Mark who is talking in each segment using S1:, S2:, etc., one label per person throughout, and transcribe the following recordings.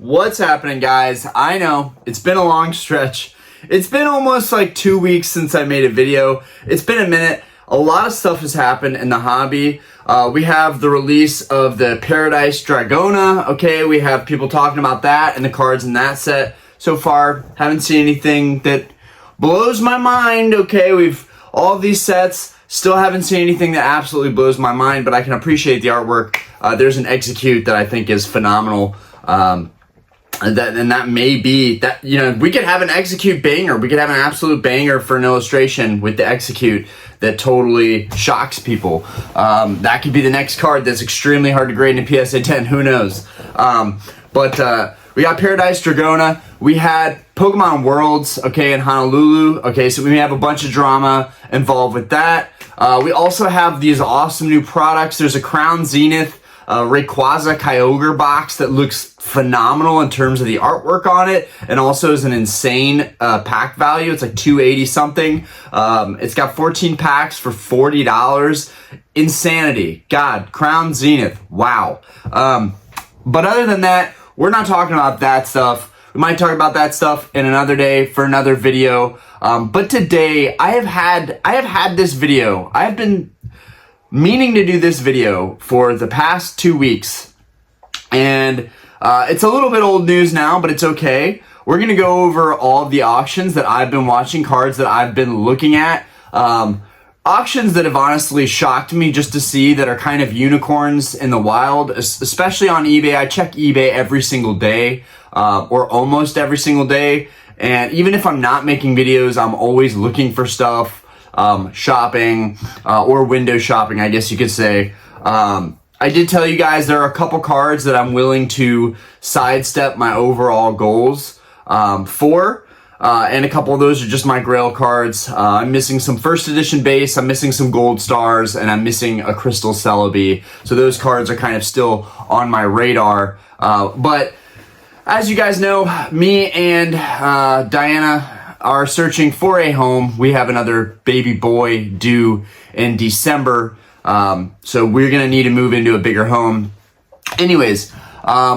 S1: What's happening, guys? I know it's been a long stretch. It's been almost like 2 weeks since I made a video. It's been a minute. A lot of stuff has happened in the hobby. We have the release of the Paradise Dragona. Okay, we have people talking about that and the cards in that set. So far, haven't seen anything that blows my mind. Okay, we've all of these sets. Still haven't seen anything that absolutely blows my mind, but I can appreciate the artwork. There's an execute that I think is phenomenal. That may be that, you know, we could have an execute banger. We could have an absolute banger for an illustration with the execute that totally shocks people. That could be the next card that's extremely hard to grade in a PSA 10. Who knows? But we got Paradise Dragona. We had Pokemon Worlds, okay, in Honolulu. Okay, so we have a bunch of drama involved with that. We also have these awesome new products. There's a Crown Zenith Rayquaza Kyogre box that looks phenomenal in terms of the artwork on it, and also is an insane pack value. It's like $280 something. It's got 14 packs for $40. Insanity. God, Crown Zenith. Wow. But other than that, we're not talking about that stuff. We might talk about that stuff in another day for another video. But today, I have had this video. I have been meaning to do this video for the past 2 weeks. And it's a little bit old news now, but it's okay. We're going to go over all of the auctions that I've been watching, cards that I've been looking at. Auctions that have honestly shocked me just to see, that are kind of unicorns in the wild, especially on eBay. I check eBay every single day, or almost every single day. And even if I'm not making videos, I'm always looking for stuff, shopping, or window shopping, I guess you could say. I did tell you guys there are a couple cards that I'm willing to sidestep my overall goals for. And a couple of those are just my Grail cards. I'm missing some first edition base, I'm missing some gold stars, and I'm missing a crystal Celebi. So those cards are kind of still on my radar. But as you guys know, me and Diana are searching for a home. We have another baby boy due in December. So we're going to need to move into a bigger home. Anyways,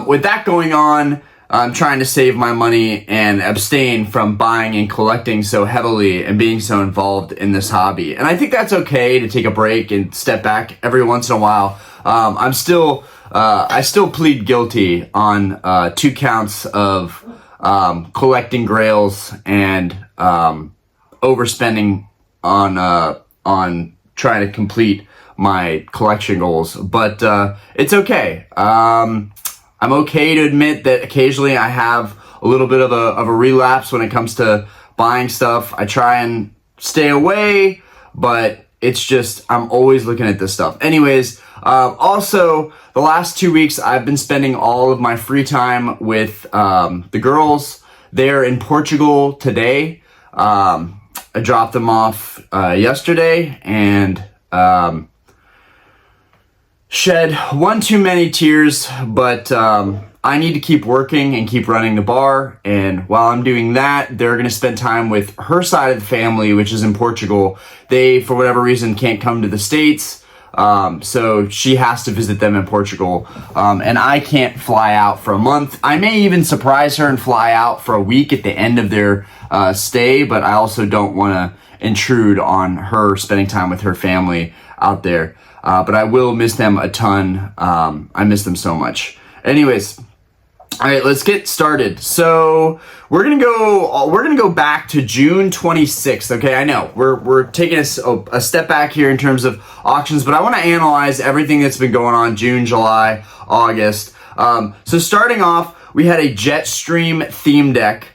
S1: with that going on, I'm trying to save my money and abstain from buying and collecting so heavily and being so involved in this hobby. And I think that's okay to take a break and step back every once in a while. I still plead guilty on 2 counts of collecting Grails and overspending on trying to complete my collection goals. But it's okay. I'm okay to admit that occasionally I have a little bit of a relapse when it comes to buying stuff. I try and stay away, but it's just, I'm always looking at this stuff. Anyways, also, the last 2 weeks, I've been spending all of my free time with the girls. They're in Portugal today. I dropped them off yesterday, and shed one too many tears, but I need to keep working and keep running the bar. And while I'm doing that, they're going to spend time with her side of the family, which is in Portugal. They, for whatever reason, can't come to the States. So she has to visit them in Portugal. And I can't fly out for a month. I may even surprise her and fly out for a week at the end of their stay, but I also don't want to intrude on her spending time with her family out there. But I will miss them a ton. I miss them so much. Anyways, all right, let's get started. So we're gonna go back to June 26th. Okay, I know we're taking a step back here in terms of auctions, but I want to analyze everything that's been going on June, July, August. So starting off, we had a Jetstream theme deck.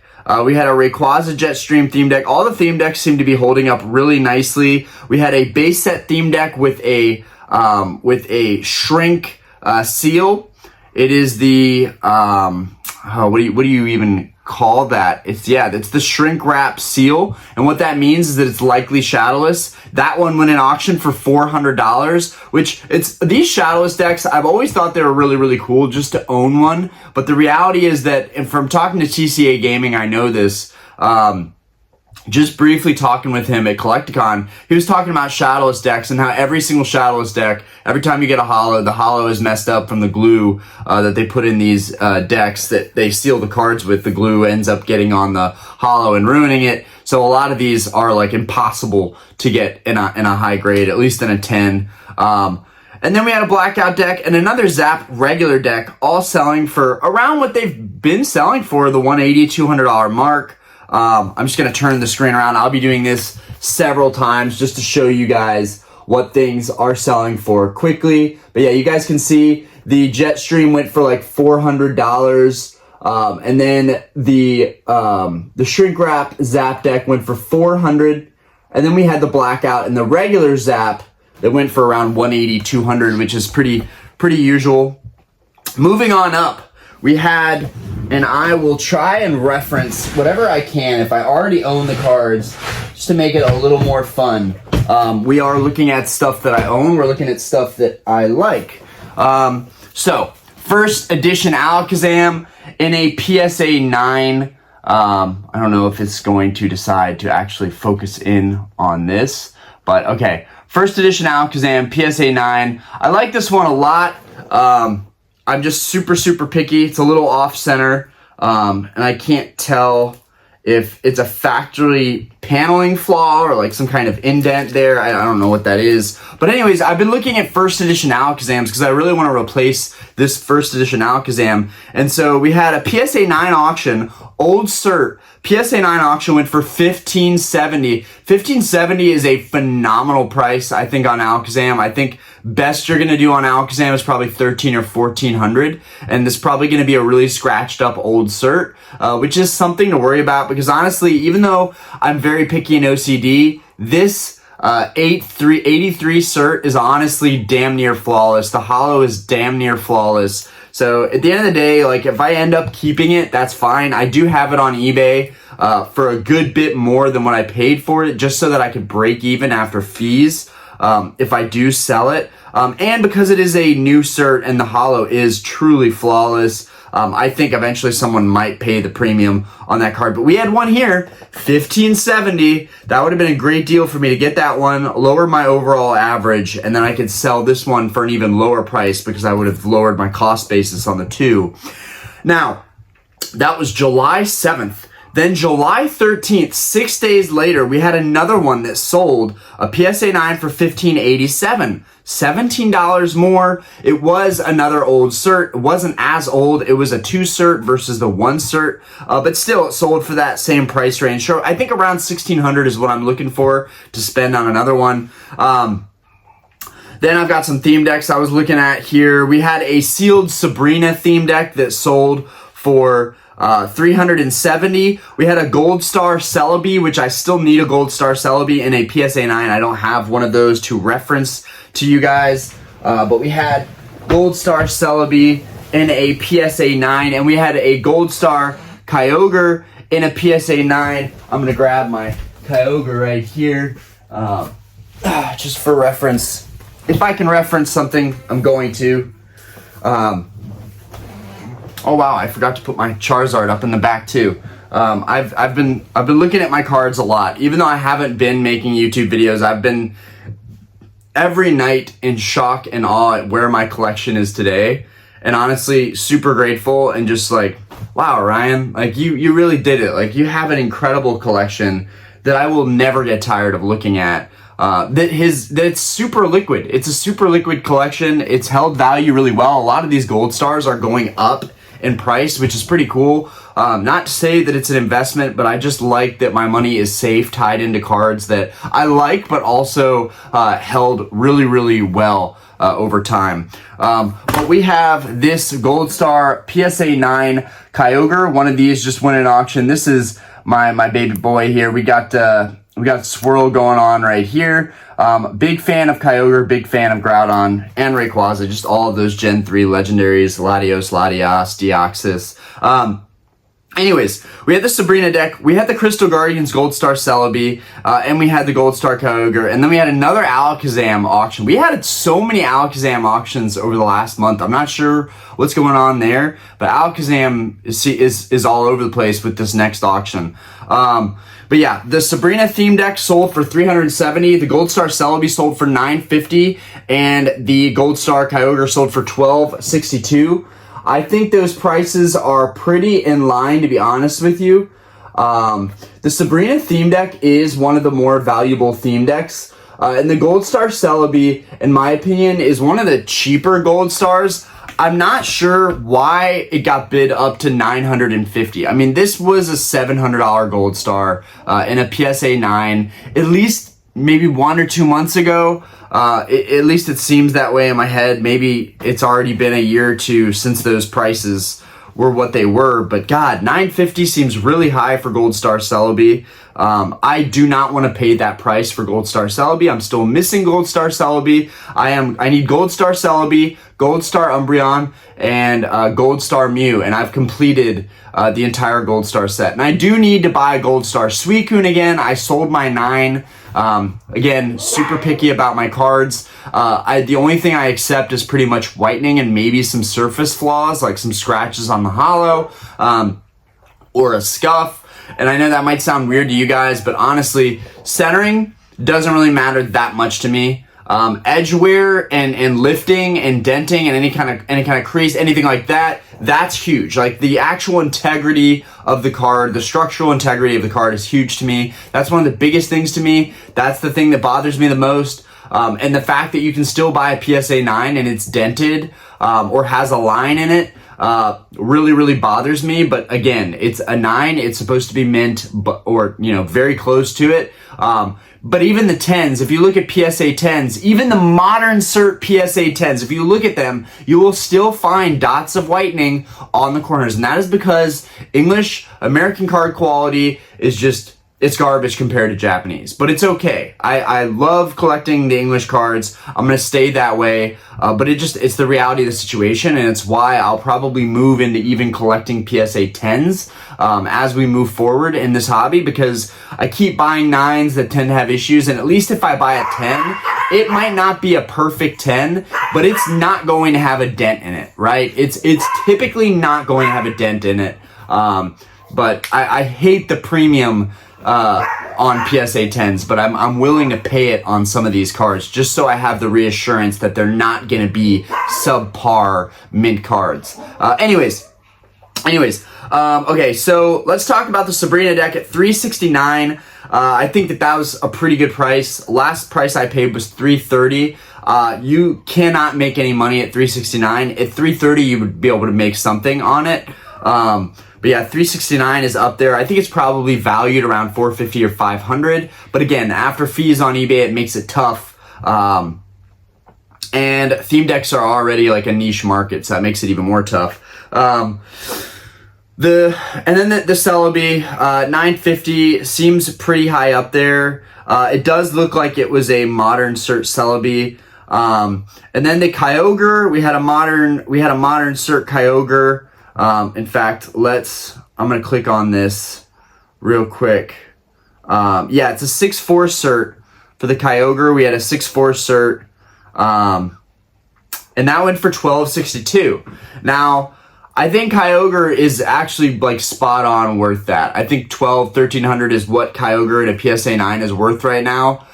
S1: We had a Rayquaza Jetstream theme deck. All the theme decks seem to be holding up really nicely. We had a base set theme deck with a shrink seal. It is the what do you even call that? It's the shrink wrap seal, and what that means is that it's likely shadowless. That one went in auction for $400, which these shadowless decks, I've always thought they were really, really cool just to own one. But the reality is that, and from talking to TCA Gaming, I know this, just briefly talking with him at Collecticon, he was talking about shadowless decks and how every single shadowless deck, every time you get a holo, the holo is messed up from the glue that they put in these decks that they seal the cards with. The glue ends up getting on the holo and ruining it. So a lot of these are like impossible to get in a high grade, at least in a 10. And then we had a blackout deck and another Zap regular deck, all selling for around what they've been selling for, the $180, $200 mark. I'm just going to turn the screen around. I'll be doing this several times just to show you guys what things are selling for quickly. But yeah, you guys can see the Jetstream went for like $400. And then the shrink wrap Zap deck went for $400. And then we had the blackout and the regular Zap that went for around $180, $200, which is pretty usual. Moving on up, we had, and I will try and reference whatever I can if I already own the cards, just to make it a little more fun. We are looking at stuff that I own. We're looking at stuff that I like. So, first edition Alakazam in a PSA 9. I don't know if it's going to decide to actually focus in on this, but okay. First edition Alakazam, PSA 9. I like this one a lot. I'm just super picky. It's a little off center, and I can't tell if it's a factory paneling flaw or like some kind of indent there. I don't know what that is. But anyways, I've been looking at first edition Alakazams because I really want to replace this first edition Alakazam. And so we had a PSA 9 auction, old cert. PSA 9 auction went for $15.70. $15.70 is a phenomenal price, I think, on Alakazam. I think best you're going to do on Alakazam is probably $1,300 or $1,400. And this is probably going to be a really scratched up old cert, which is something to worry about because honestly, even though I'm very picky in OCD, this 83 cert is honestly damn near flawless. The holo is damn near flawless. So at the end of the day, like if I end up keeping it, that's fine. I do have it on eBay for a good bit more than what I paid for it, just so that I could break even after fees if I do sell it. And because it is a new cert and the holo is truly flawless, I think eventually someone might pay the premium on that card. But we had one here, $15.70. That would have been a great deal for me to get that one, lower my overall average, and then I could sell this one for an even lower price because I would have lowered my cost basis on the two. Now, that was July 7th. Then July 13th, 6 days later, we had another one that sold, a PSA 9 for $15.87. $17 more. It was another old cert. It wasn't as old. It was a 2 cert versus the 1 cert. But still, it sold for that same price range. So I think around $1,600 is what I'm looking for to spend on another one. Then I've got some theme decks I was looking at here. We had a sealed Sabrina theme deck that sold for $370. We had a Gold Star Celebi, which I still need a Gold Star Celebi in a PSA 9. I don't have one of those to reference to you guys. But we had Gold Star Celebi in a PSA 9, and we had a Gold Star Kyogre in a PSA 9. I'm going to grab my Kyogre right here, just for reference. If I can reference something, I'm going to. Oh wow, I forgot to put my Charizard up in the back too. I've been looking at my cards a lot. Even though I haven't been making YouTube videos, I've been every night in shock and awe at where my collection is today. And honestly, super grateful and just like, wow, Ryan, like you really did it. Like you have an incredible collection that I will never get tired of looking at. That it's super liquid. It's a super liquid collection. It's held value really well. A lot of these gold stars are going up in price, which is pretty cool. Not to say that it's an investment, but I just like that my money is safe, tied into cards that I like, but also held really well over time. But we have this Gold Star PSA 9 Kyogre. One of these just went in auction. This is my baby boy here. We got Swirl going on right here. Big fan of Kyogre, big fan of Groudon, and Rayquaza, just all of those Gen 3 legendaries, Latios, Latias, Deoxys. Anyways, we had the Sabrina deck, we had the Crystal Guardians Gold Star Celebi, and we had the Gold Star Kyogre, and then we had another Alakazam auction. We had so many Alakazam auctions over the last month. I'm not sure what's going on there, but Alakazam is all over the place with this next auction. But yeah, the Sabrina theme deck sold for $370, the Gold Star Celebi sold for $950, and the Gold Star Kyogre sold for $1262. I think those prices are pretty in line, to be honest with you. The Sabrina theme deck is one of the more valuable theme decks. And the Gold Star Celebi, in my opinion, is one of the cheaper Gold Stars. I'm not sure why it got bid up to $950. I mean, this was a $700 Gold Star in a PSA 9, at least maybe 1 or 2 months ago. At least it seems that way in my head. Maybe it's already been a year or two since those prices were what they were. But God, $950 seems really high for Gold Star Celebi. I do not want to pay that price for Gold Star Celebi. I'm still missing Gold Star Celebi. I need Gold Star Celebi, Gold Star Umbreon, and Gold Star Mew, and I've completed the entire Gold Star set. And I do need to buy a Gold Star Suicune again. I sold my 9. Again, super picky about my cards. The only thing I accept is pretty much whitening and maybe some surface flaws, like some scratches on the hollow, or a scuff. And I know that might sound weird to you guys, but honestly, centering doesn't really matter that much to me. Edge wear and lifting and denting and any kind of crease, anything like that, that's huge. Like the actual integrity of the card, the structural integrity of the card is huge to me. That's one of the biggest things to me. That's the thing that bothers me the most. And the fact that you can still buy a PSA 9 and it's dented or has a line in it really bothers me. But again, it's a 9. It's supposed to be mint, or very close to it. But even the 10s, if you look at PSA 10s, even the modern cert PSA 10s, if you look at them, you will still find dots of whitening on the corners. And that is because English, American card quality is just, it's garbage compared to Japanese. But it's okay. I love collecting the English cards. I'm going to stay that way. But it's the reality of the situation. And it's why I'll probably move into even collecting PSA 10s as we move forward in this hobby, because I keep buying 9s that tend to have issues. And at least if I buy a 10, it might not be a perfect 10, but it's not going to have a dent in it, right? It's typically not going to have a dent in it. But I hate the premium on PSA 10s, but I'm willing to pay it on some of these cards just so I have the reassurance that they're not going to be subpar mint cards. Anyways, okay, so let's talk about the Sabrina deck at $369. I think that was a pretty good price. Last price I paid was $330. You cannot make any money at $369. At $330, you would be able to make something on it. But yeah, $369 is up there. I think it's probably valued around $450 or $500. But again, after fees on eBay, it makes it tough. And theme decks are already like a niche market, so that makes it even more tough. And then the Celebi, $950 seems pretty high up there. It does look like it was a modern cert Celebi. And then the Kyogre, we had a modern cert Kyogre. In fact, I'm going to click on this real quick. Yeah, it's a 6'4" cert for the Kyogre. We had a 6'4" cert. And that went for $1262. Now, I think Kyogre is actually like spot on worth that. I think $1,300 is what Kyogre in a PSA 9 is worth right now.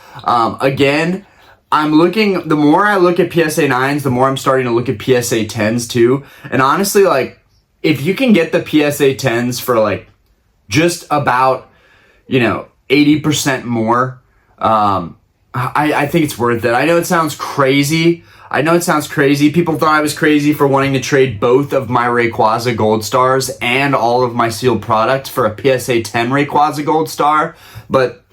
S1: Again, the more I look at PSA 9s, the more I'm starting to look at PSA 10s too. And honestly, like, if you can get the PSA 10s for like just about, 80% more, I think it's worth it. I know it sounds crazy. People thought I was crazy for wanting to trade both of my Rayquaza Gold Stars and all of my sealed products for a PSA 10 Rayquaza Gold Star. But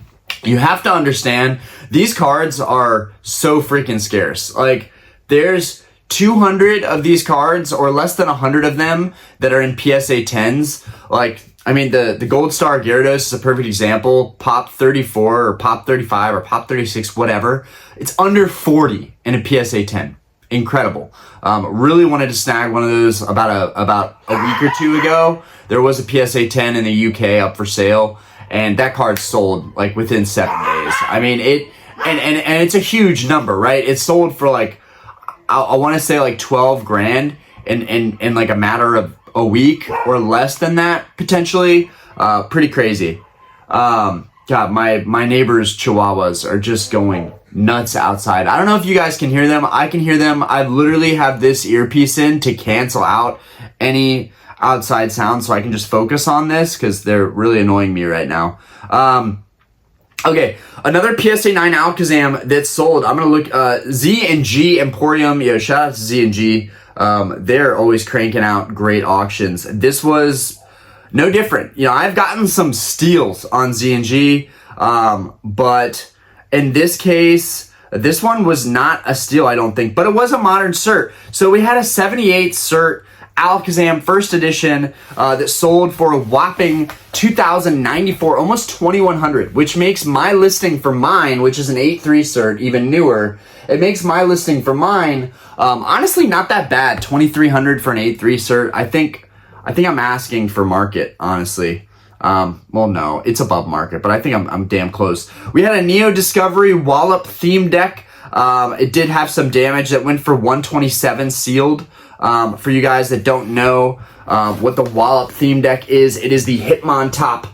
S1: you have to understand, these cards are so freaking scarce. Like, there's 200 of these cards, or less than 100 of them, that are in PSA 10s. Like, I mean, the Gold Star Gyarados is a perfect example. Pop 34 or Pop 35 or Pop 36, whatever. It's under 40 in a PSA 10. incredible. Really wanted to snag one of those about a week or two ago. There was a PSA 10 in the UK up for sale, and that card sold like within 7 days. I mean, and it's a huge number, right? It sold for like, I want to say like 12 grand in like a matter of a week or less than that, potentially. Pretty crazy. God, my neighbors' chihuahuas are just going nuts outside. I don't know if you guys can hear them. I can hear them. I literally have this earpiece in to cancel out any outside sound so I can just focus on this because they're really annoying me right now. Okay, another PSA 9 Alakazam that's sold. I'm going to look, Z&G Emporium. Yo, shout out to Z&G. They're always cranking out great auctions. This was no different. You know, I've gotten some steals on Z&G, but in this case, this one was not a steal, I don't think, but it was a modern cert. So we had a 78 cert Alakazam first edition that sold for a whopping 2,094, almost 2,100, which makes my listing for mine, which is an 8.3 cert, even newer. It makes my listing for mine, honestly, not that bad. 2,300 for an 8.3 cert. I think I'm asking for market, honestly. Well, no, it's above market, but I think I'm damn close. We had a Neo Discovery Wallop theme deck. It did have some damage that went for 127 sealed. For you guys that don't know what the Wallop theme deck is, it is the Hitmontop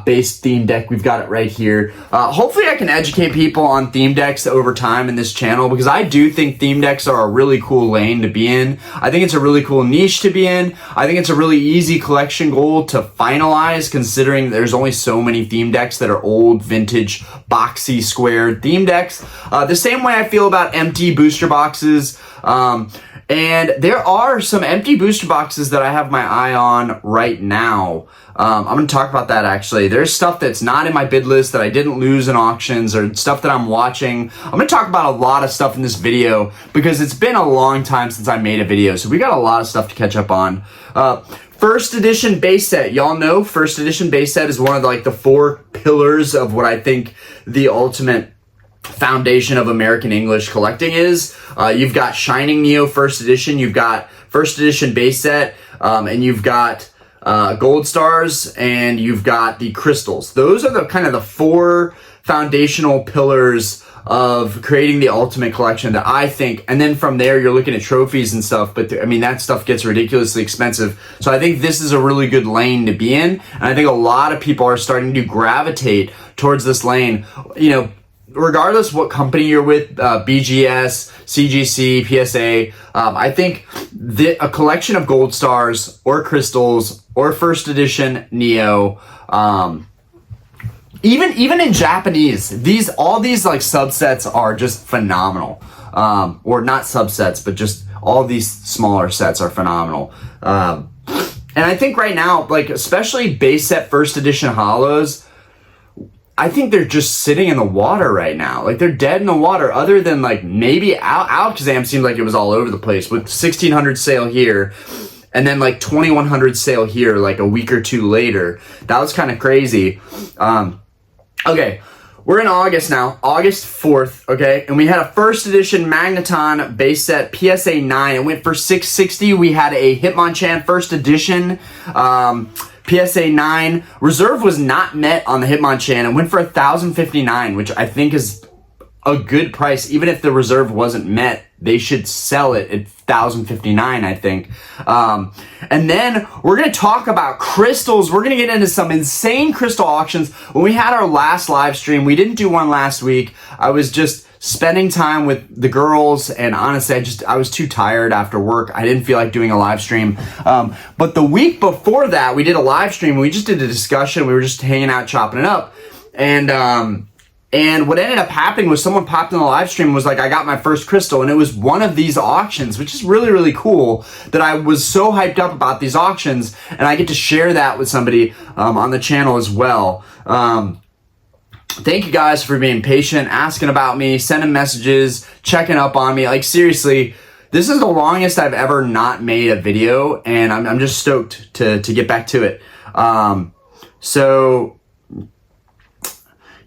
S1: based theme deck. We've got it right here. Hopefully I can educate people on theme decks over time in this channel, because I do think theme decks are a really cool lane to be in. I think it's a really cool niche to be in. I think it's a really easy collection goal to finalize, considering there's only so many theme decks that are old, vintage, boxy, squared theme decks. The same way I feel about empty booster boxes. And there are some empty booster boxes that I have my eye on right now. I'm going to talk about that actually. There's stuff that's not in my bid list that I didn't lose in auctions, or stuff that I'm watching. I'm going to talk about a lot of stuff in this video because it's been a long time since I made a video. So we got a lot of stuff to catch up on. First edition base set. Y'all know first edition base set is one of the 4 pillars of what I think the ultimate foundation of American English collecting is. You've got Shining Neo first edition, you've got first edition base set, and you've got Gold Stars, and you've got the Crystals. Those are the kind of the 4 foundational pillars of creating the ultimate collection that I think, and then from there you're looking at trophies and stuff, but I mean that stuff gets ridiculously expensive. So I think this is a really good lane to be in, and I think a lot of people are starting to gravitate towards this lane. You know, regardless what company you're with, BGS, CGC, PSA, I think a collection of Gold Stars or Crystals or first edition Neo, even in Japanese, all these subsets are just phenomenal. Or not subsets, but just all these smaller sets are phenomenal. And I think right now, especially base set first edition holos, I think they're just sitting in the water right now. They're dead in the water, other than maybe Alakazam seemed like it was all over the place with 1,600 sale here and then 2,100 sale here a week or two later. That was kind of crazy. Okay, we're in August now, August 4th, okay? And we had a first edition Magneton base set PSA 9. It went for $660. We had a Hitmonchan first edition PSA 9. Reserve was not met on the Hitmonchan. It went for $1,059, which I think is a good price. Even if the reserve wasn't met, they should sell it at $1,059, I think. And then we're going to talk about crystals. We're going to get into some insane crystal auctions. When we had our last live stream, we didn't do one last week. I was just spending time with the girls, and honestly, I was too tired after work. I didn't feel like doing a live stream. But the week before that, we did a live stream. We just did a discussion. We were just hanging out, chopping it up. And what ended up happening was someone popped in the live stream and was like, I got my first crystal. And it was one of these auctions, which is really, really cool that I was so hyped up about these auctions. And I get to share that with somebody on the channel as well. Thank you guys for being patient, asking about me, sending messages, checking up on me. Seriously, this is the longest I've ever not made a video, and I'm just stoked to get back to it. So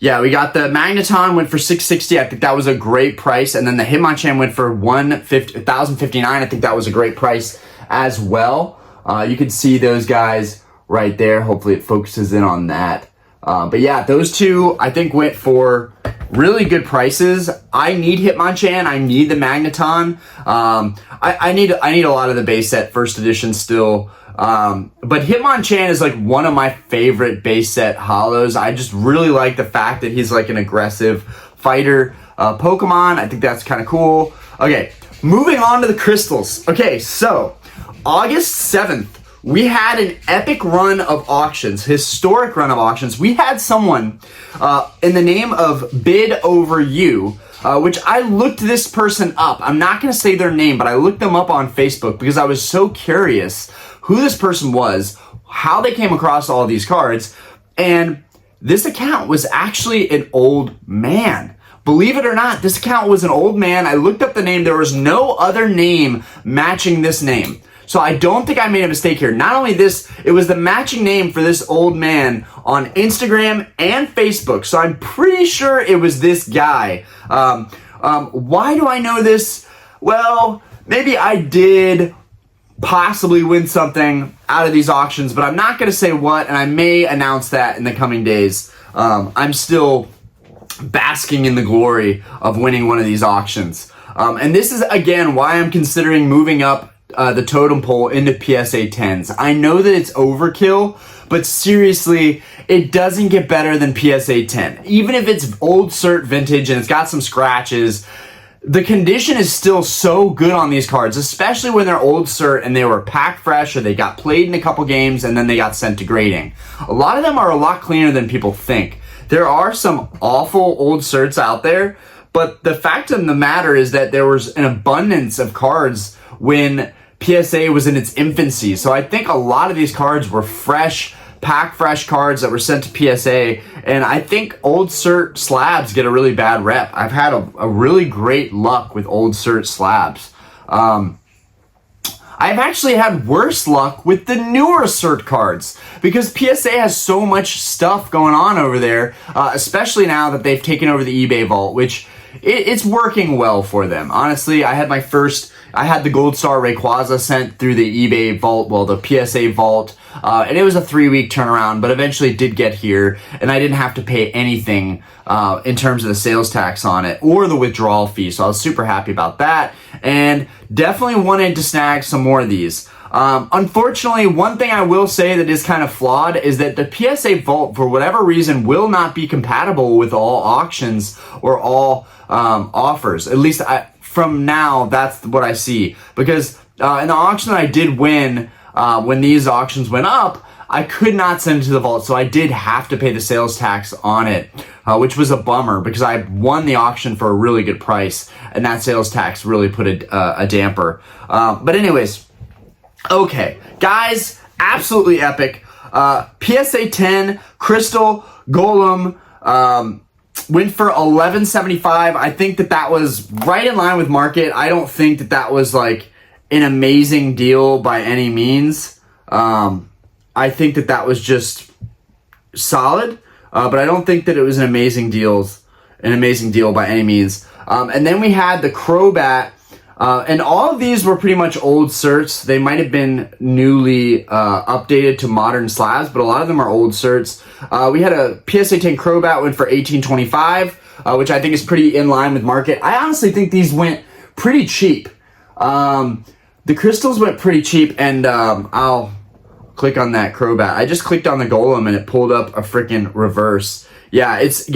S1: Yeah, we got the Magneton went for $660. I think that was a great price. And then the Hitmonchan went for $1,059. I think that was a great price as well. You can see those guys right there. Hopefully it focuses in on that. But yeah, those two I think went for really good prices. I need Hitmonchan. I need the Magneton. I need a lot of the base set first edition still. But Hitmonchan is like one of my favorite base set holos. I just really like the fact that he's like an aggressive fighter Pokemon. I think that's kind of cool. Okay, moving on to the crystals. Okay, so August 7th, we had an epic run of auctions, historic run of auctions. We had someone in the name of Bid Over You, which I looked this person up. I'm not going to say their name, but I looked them up on Facebook because I was so curious who this person was, how they came across all these cards, and this account was actually an old man. Believe it or not, this account was an old man. I looked up the name. There was no other name matching this name. So I don't think I made a mistake here. Not only this, it was the matching name for this old man on Instagram and Facebook. So I'm pretty sure it was this guy. Why do I know this? Well, maybe I did possibly win something out of these auctions, but I'm not going to say what, and I may announce that in the coming days. I'm still basking in the glory of winning one of these auctions. And this is, again, why I'm considering moving up the totem pole into PSA 10s. I know that it's overkill, but seriously, it doesn't get better than PSA 10. Even if it's old cert vintage and it's got some scratches, the condition is still so good on these cards, especially when they're old cert and they were pack fresh or they got played in a couple games and then they got sent to grading. A lot of them are a lot cleaner than people think. There are some awful old certs out there, but the fact of the matter is that there was an abundance of cards when PSA was in its infancy. So I think a lot of these cards were fresh, pack fresh cards that were sent to PSA, and I think old cert slabs get a really bad rep. I've had a really great luck with old cert slabs. I've actually had worse luck with the newer cert cards because PSA has so much stuff going on over there, especially now that they've taken over the eBay vault, which it's working well for them. Honestly, I had the Gold Star Rayquaza sent through the eBay vault, well, the PSA vault, and it was a 3-week turnaround, but eventually it did get here, and I didn't have to pay anything in terms of the sales tax on it or the withdrawal fee, so I was super happy about that, and definitely wanted to snag some more of these. Unfortunately, one thing I will say that is kind of flawed is that the PSA vault, for whatever reason, will not be compatible with all auctions or all offers. At least from now, that's what I see. Because in the auction that I did win, when these auctions went up, I could not send it to the vault, so I did have to pay the sales tax on it, which was a bummer because I won the auction for a really good price, and that sales tax really put a damper. But anyways, okay, guys, absolutely epic. PSA 10 Crystal Golem went for $11.75. I think that was right in line with market. I don't think that was like an amazing deal by any means. I think that was just solid, but I don't think that it was an amazing deal by any means. And then we had the Crobat. And all of these were pretty much old certs. They might have been newly updated to modern slabs, but a lot of them are old certs. We had a PSA 10 Crobat went for $18.25, which I think is pretty in line with market. I honestly think these went pretty cheap. The crystals went pretty cheap, and I'll click on that Crobat. I just clicked on the Golem, and it pulled up a freaking reverse. Yeah, it's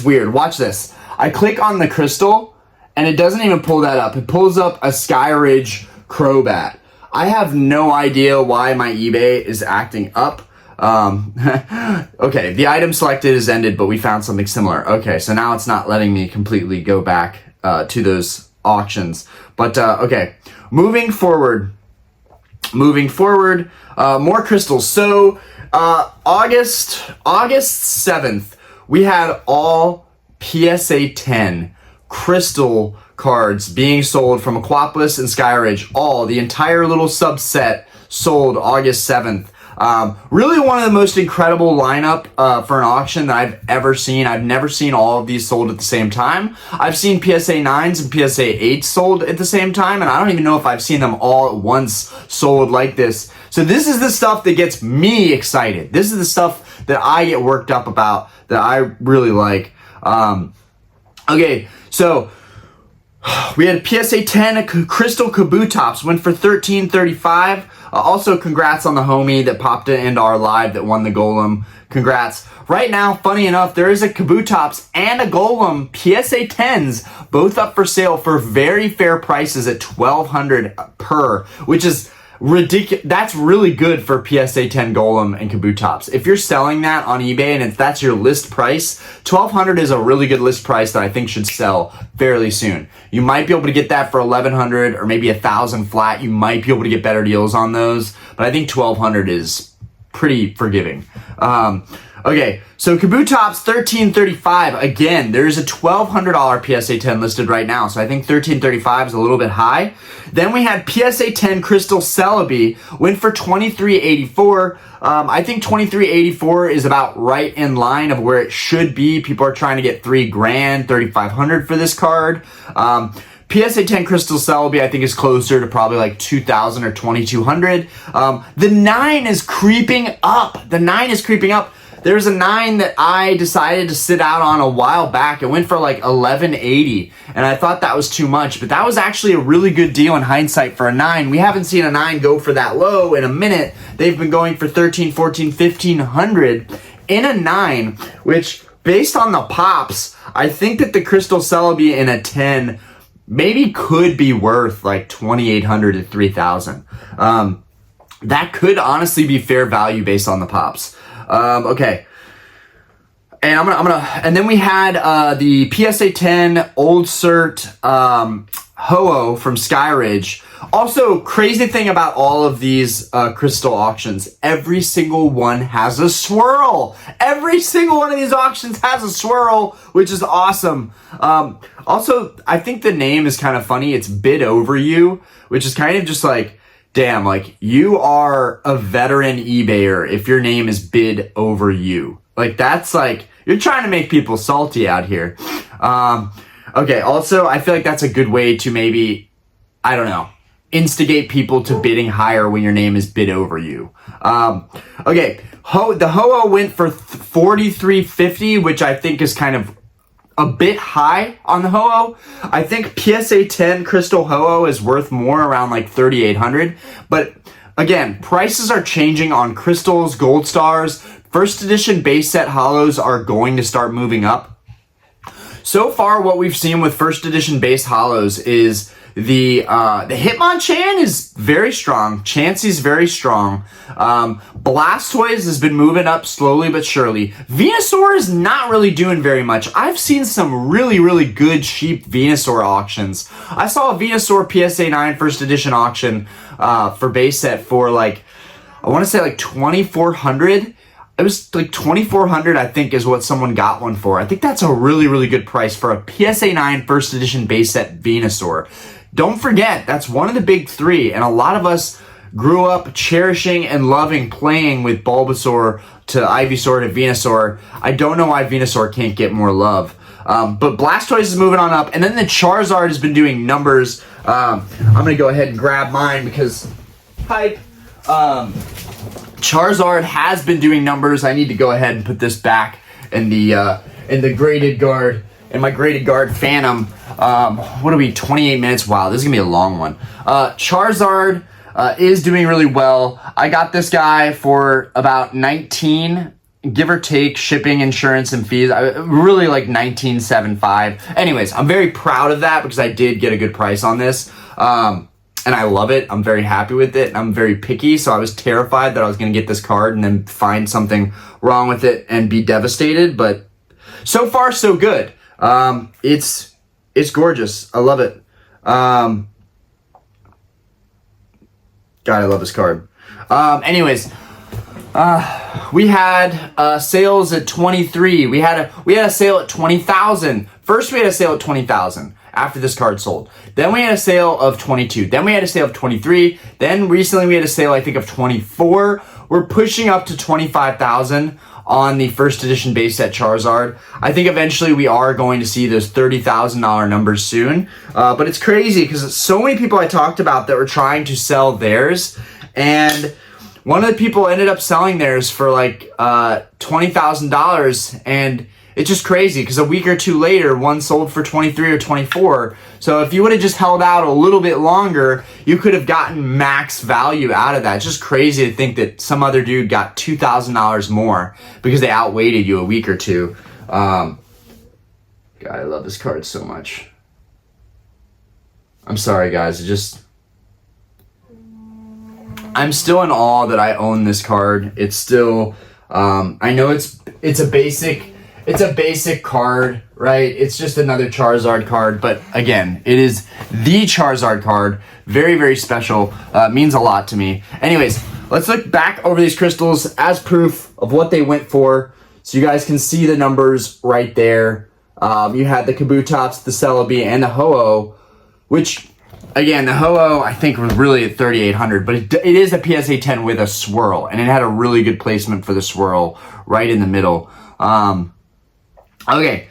S1: weird. Watch this. I click on the crystal, and it doesn't even pull that up. It pulls up a Skyridge Crobat. I have no idea why my eBay is acting up. Okay, the item selected is ended, but we found something similar. Okay, so now it's not letting me completely go back to those auctions. But okay, moving forward, more crystals. So August 7th, we had all PSA 10 crystal cards being sold from Aquapolis and Skyridge. The entire little subset sold August 7th. Really one of the most incredible lineup for an auction that I've ever seen. I've never seen all of these sold at the same time. I've seen PSA 9s and PSA 8s sold at the same time, and I don't even know if I've seen them all at once sold like this. So this is the stuff that gets me excited. This is the stuff that I get worked up about, that I really like. Okay, so we had PSA 10 Crystal Kabutops, went for $13.35. Also, congrats on the homie that popped it into our live that won the Golem. Congrats. Right now, funny enough, there is a Kabutops and a Golem PSA 10s, both up for sale for very fair prices at $1,200 per, which is ridiculous. That's really good for PSA 10 Golem and Kabutops. If you're selling that on eBay and if that's your list price, $1,200 is a really good list price that I think should sell fairly soon. You might be able to get that for $1,100 or maybe $1,000 flat. You might be able to get better deals on those, but I think $1,200 is pretty forgiving. Okay, so Kabutops $13.35. Again, there's a $1,200 PSA 10 listed right now, so I think $13.35 is a little bit high. Then we had PSA 10 Crystal Celebi, went for $23.84. I think $23.84 is about right in line of where it should be. People are trying to get $3 grand, $3,500 for this card. PSA 10 Crystal Celebi, I think, is closer to probably like $2,000 or $2,200. The 9 is creeping up. The 9 is creeping up. There's a 9 that I decided to sit out on a while back. It went for like $11.80, and I thought that was too much, but that was actually a really good deal in hindsight for a 9. We haven't seen a 9 go for that low in a minute. They've been going for $1,300, $1,400, $1,500 in a 9, which, based on the pops, I think that the Crystal Celebi in a 10 maybe could be worth like $2,800 to $3,000. That could honestly be fair value based on the pops. Okay. And and then we had, the PSA 10 Old Cert, Ho-Oh from Skyridge. Also, crazy thing about all of these, crystal auctions, every single one has a swirl. Every single one of these auctions has a swirl, which is awesome. Also, I think the name is kind of funny. It's Bid Over You, which is kind of just like, damn, like, you are a veteran eBayer if your name is Bid Over You. Like, that's like, you're trying to make people salty out here. Okay, also, I feel like that's a good way to maybe, I don't know, instigate people to bidding higher when your name is Bid Over You. Okay, the Ho-Oh went for $43.50, which I think is kind of a bit high on the Ho-Oh. I think PSA 10 Crystal Ho-Oh is worth more, around like $3,800. But again, prices are changing on crystals, gold stars. First edition base set holos are going to start moving up. So far, what we've seen with first edition base holos is the Hitmonchan is very strong. Chansey's very strong. Blastoise has been moving up slowly but surely. Venusaur is not really doing very much. I've seen some really, really good cheap Venusaur auctions. I saw a Venusaur PSA 9 first edition auction for base set for like, I want to say like $2,400. It was like $2,400, I think, is what someone got one for. I think that's a really, really good price for a PSA 9 first edition base set Venusaur. Don't forget, that's one of the big three, and a lot of us grew up cherishing and loving playing with Bulbasaur to Ivysaur to Venusaur. I don't know why Venusaur can't get more love. But Blastoise is moving on up, and then the Charizard has been doing numbers. I'm going to go ahead and grab mine because, hype. Charizard has been doing numbers. I need to go ahead and put this back in the graded guard, in my graded guard Phantom. What are we, 28 minutes? Wow, this is gonna be a long one. Charizard is doing really well. I got this guy for about 19, give or take shipping, insurance, and fees. Really like 19.75. Anyways, I'm very proud of that because I did get a good price on this. And I love it. I'm very happy with it. I'm very picky, so I was terrified that I was going to get this card and then find something wrong with it and be devastated. But so far, so good. It's gorgeous. I love it. God, I love this card. Anyways, we had sales at 23. We had a sale at 20,000. First, we had a sale at 20,000. after this card sold. Then we had a sale of 22. Then we had a sale of 23. Then recently we had a sale, I think, of 24. We're pushing up to 25,000 on the first edition base set Charizard. I think eventually we are going to see those $30,000 numbers soon. But it's crazy because so many people I talked about that were trying to sell theirs, and one of the people ended up selling theirs for like $20,000, and it's just crazy because a week or two later, one sold for 23 or 24. So if you would have just held out a little bit longer, you could have gotten max value out of that. It's just crazy to think that some other dude got $2,000 more because they outweighted you a week or two. God, I love this card so much. I'm sorry, guys. I'm still in awe that I own this card. It's still, I know it's a basic card, right? It's just another Charizard card, but again, it is the Charizard card. Very, very special. Means a lot to me. Anyways, let's look back over these crystals as proof of what they went for, so you guys can see the numbers right there. You had the Kabutops, the Celebi, and the Ho-Oh, which, again, the Ho-Oh I think was really at 3,800, but it is a PSA 10 with a swirl, and it had a really good placement for the swirl right in the middle. Okay,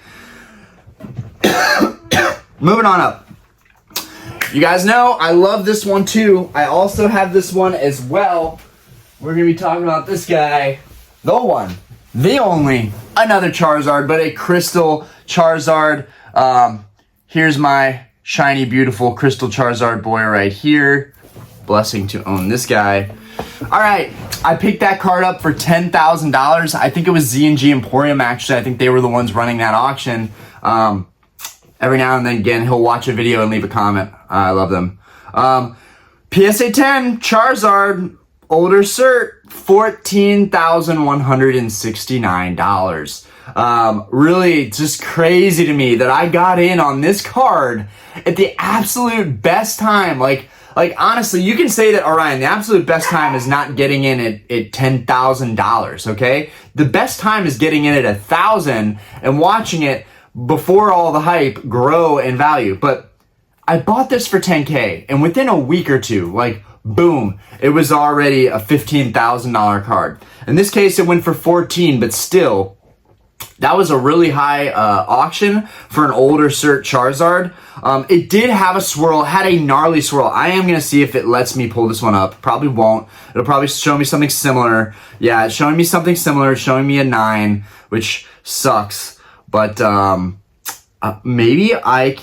S1: moving on up. You guys know I love this one too. I also have this one as well. We're going to be talking about this guy, the one, the only, another Charizard, but a Crystal Charizard. Here's my shiny, beautiful Crystal Charizard boy right here. Blessing to own this guy. All right, I picked that card up for $10,000. I think it was Z&G Emporium, actually. I think they were the ones running that auction. Every now and then, again, he'll watch a video and leave a comment. I love them. PSA 10, Charizard, older cert, $14,169. Really just crazy to me that I got in on this card at the absolute best time. Like honestly, you can say that, Orion, the absolute best time is not getting in at $10,000, okay? The best time is getting in at $1,000 and watching it before all the hype grow in value. But I bought this for $10K, and within a week or two, like, boom, it was already a $15,000 card. In this case, it went for 14, but still, that was a really high auction for an older cert Charizard. It did have a swirl, had a gnarly swirl. I am going to see if it lets me pull this one up. Probably won't. It'll probably show me something similar. Yeah, it's showing me something similar. It's showing me a 9, which sucks. But maybe I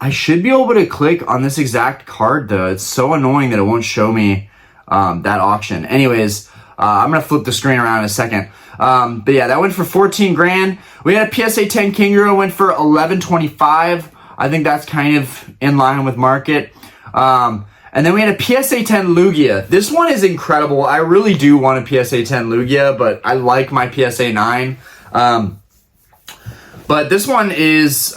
S1: should be able to click on this exact card, though. It's so annoying that it won't show me that auction. Anyways, I'm going to flip the screen around in a second. But yeah, that went for 14 grand. We had a PSA 10 Kingaro, went for 11.25. I think that's kind of in line with market. And then we had a PSA 10 Lugia. This one is incredible. I really do want a PSA 10 Lugia, but I like my PSA 9. But this one is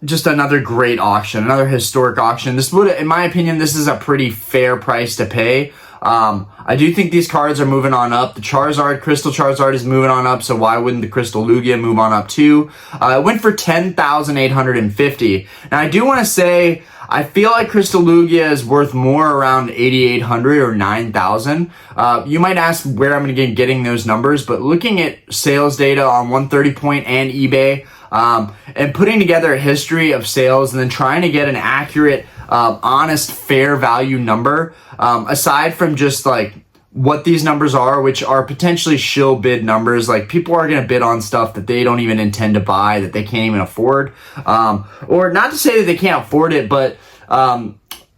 S1: just another great auction, another historic auction. This would, in my opinion, this is a pretty fair price to pay. I do think these cards are moving on up. The Charizard, Crystal Charizard is moving on up, so why wouldn't the Crystal Lugia move on up too? It went for $10,850. Now, I do want to say, I feel like Crystal Lugia is worth more around $8,800 or $9,000. You might ask where I'm going to be getting those numbers, but looking at sales data on 130 Point and eBay, and putting together a history of sales and then trying to get an accurate, honest, fair value number, aside from just like what these numbers are, which are potentially shill bid numbers. Like, people are going to bid on stuff that they don't even intend to buy, that they can't even afford. Or not to say that they can't afford it, but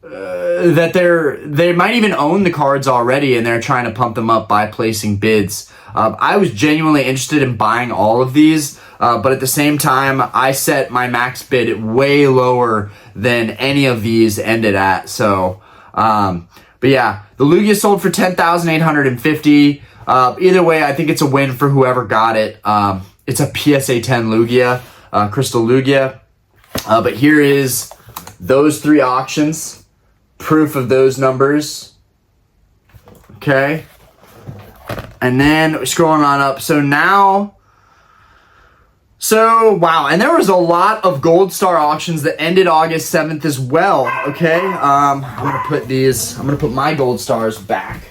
S1: that they might even own the cards already and they're trying to pump them up by placing bids. I was genuinely interested in buying all of these, but at the same time, I set my max bid way lower than any of these ended at. So, but yeah, the Lugia sold for $10,850. Either way, I think it's a win for whoever got it. It's a PSA 10 Lugia, Crystal Lugia. But here is those 3 auctions, proof of those numbers. Okay. And then scrolling on up. So now So, wow, and there was a lot of Gold Star auctions that ended August 7th as well, okay? I'm gonna put my Gold Stars back.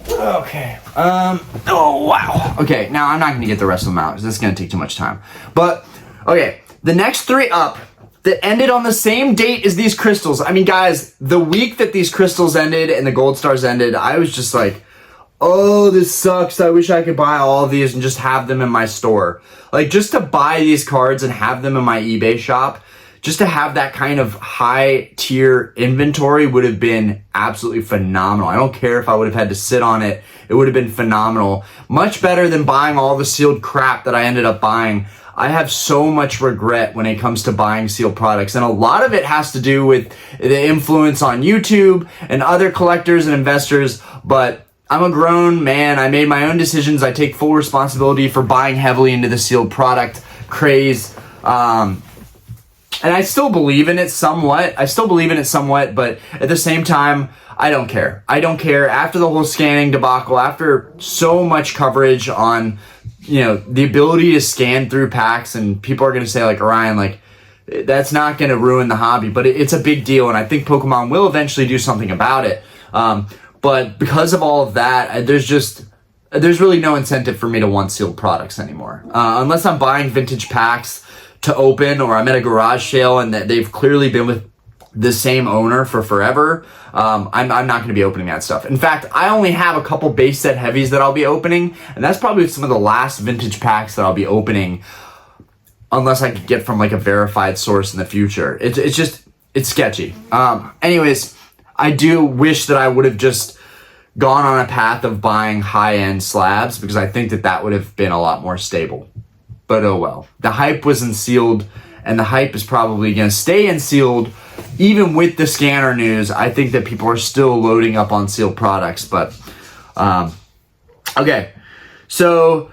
S1: Okay, oh, wow. Okay, now I'm not gonna get the rest of them out, because this is gonna take too much time. But, okay, the next three up that ended on the same date as these crystals. I mean, guys, the week that these crystals ended and the Gold Stars ended, I was just like, oh, this sucks. I wish I could buy all of these and just have them in my store. Like, just to buy these cards and have them in my eBay shop, just to have that kind of high tier inventory would have been absolutely phenomenal. I don't care if I would have had to sit on it. It would have been phenomenal. Much better than buying all the sealed crap that I ended up buying. I have so much regret when it comes to buying sealed products, and a lot of it has to do with the influence on YouTube and other collectors and investors, but I'm a grown man. I made my own decisions. I take full responsibility for buying heavily into the sealed product craze. And I still believe in it somewhat. But at the same time, I don't care. I don't care. After the whole scanning debacle, after so much coverage on, the ability to scan through packs, and people are going to say, like, Orion, like, that's not going to ruin the hobby, but it's a big deal. And I think Pokemon will eventually do something about it. But because of all of that, there's really no incentive for me to want sealed products anymore. Unless I'm buying vintage packs to open, or I'm at a garage sale and that they've clearly been with the same owner for forever, I'm not going to be opening that stuff. In fact, I only have a couple base set heavies that I'll be opening, and that's probably some of the last vintage packs that I'll be opening, unless I could get from like a verified source in the future. It's sketchy. Anyways, I do wish that I would have just gone on a path of buying high-end slabs, because I think that would have been a lot more stable. But oh well. The hype was in sealed, and the hype is probably going to stay in sealed. Even with the scanner news, I think that people are still loading up on sealed products. But, okay. So,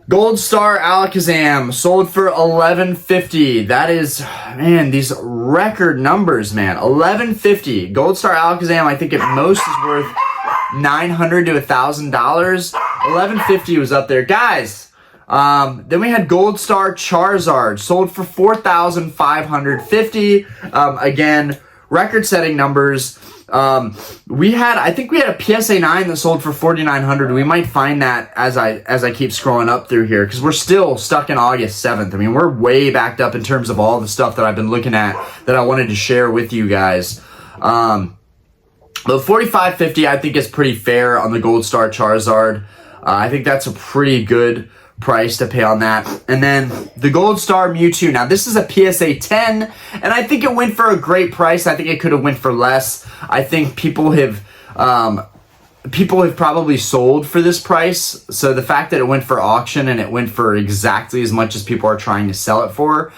S1: Gold Star Alakazam sold for $11.50. That is, man, these record numbers, man. $11.50. Gold Star Alakazam, I think at most is worth $900 to $1,000. $11.50 was up there, guys. Then we had Gold Star Charizard sold for $4,550. Again, record-setting numbers. I think we had a PSA 9 that sold for $4,900. We might find that as I keep scrolling up through here, because we're still stuck in August 7th. I mean, we're way backed up in terms of all the stuff that I've been looking at that I wanted to share with you guys. But $4,550 I think is pretty fair on the Gold Star Charizard. I think that's a pretty good price to pay on that. And then the Gold Star Mewtwo. Now this is a PSA 10, and I think it went for a great price. I think it could have went for less. I think people have probably sold for this price. So the fact that it went for auction and it went for exactly as much as people are trying to sell it for